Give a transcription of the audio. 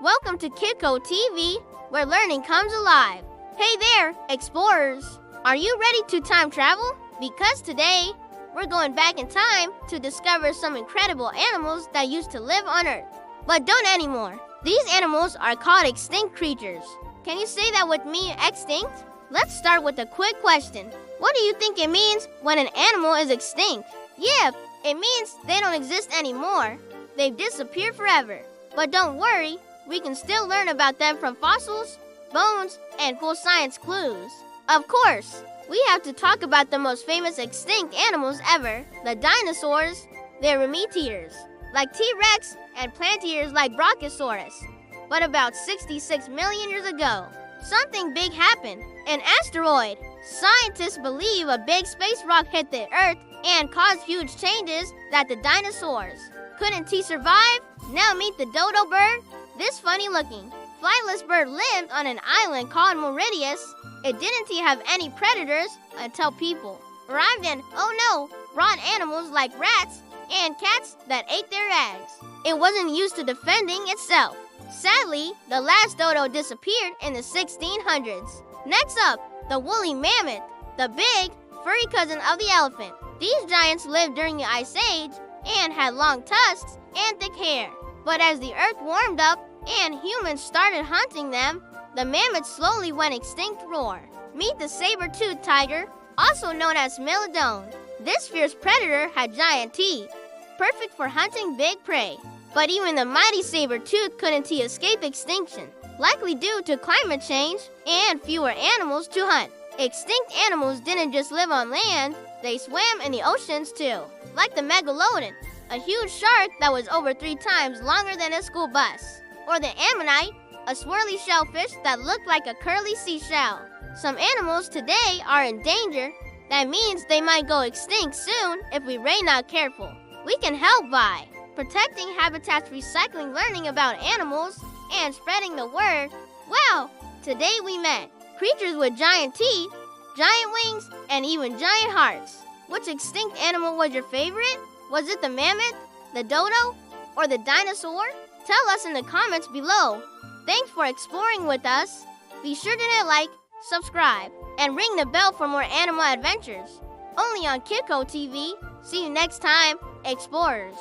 Welcome to Kidco TV, where learning comes alive. Hey there, explorers! Are you ready to time travel? Because today, we're going back in time to discover some incredible animals that used to live on Earth. But don't anymore. These animals are called extinct creatures. Can you say that with me, extinct? Let's start with a quick question. What do you think it means when an animal is extinct? Yeah, it means they don't exist anymore. They've disappeared forever. But don't worry, we can still learn about them from fossils, bones, and cool science clues. Of course, we have to talk about the most famous extinct animals ever, the dinosaurs. They're meat-eaters, like T-Rex, and plant-eaters like Brontosaurus. But about 66 million years ago, something big happened. An asteroid. Scientists believe a big space rock hit the Earth and caused huge changes that the dinosaurs. Couldn't T survive? Now meet the dodo bird. This funny-looking, flightless bird lived on an island called Mauritius. It didn't have any predators until people arrived and, oh no, brought animals like rats and cats that ate their eggs. It wasn't used to defending itself. Sadly, the last dodo disappeared in the 1600s. Next up, the woolly mammoth, the big, furry cousin of the elephant. These giants lived during the Ice Age and had long tusks and thick hair. But as the earth warmed up and humans started hunting them, the mammoth slowly went extinct. Roar. Meet the saber-tooth tiger, also known as Megalodon. This fierce predator had giant teeth, perfect for hunting big prey. But even the mighty saber-tooth couldn't escape extinction, likely due to climate change and fewer animals to hunt. Extinct animals didn't just live on land, they swam in the oceans too, like the megalodon, a huge shark that was over 3 times longer than a school bus, or the ammonite, a swirly shellfish that looked like a curly seashell. Some animals today are in danger. That means they might go extinct soon if we are not careful. We can help by protecting habitats, recycling, learning about animals, and spreading the word. Wow, today we met creatures with giant teeth, giant wings, and even giant hearts. Which extinct animal was your favorite? Was it the mammoth, the dodo, or the dinosaur? Tell us in the comments below. Thanks for exploring with us. Be sure to hit like, subscribe, and ring the bell for more animal adventures. Only on Kidco TV. See you next time, explorers.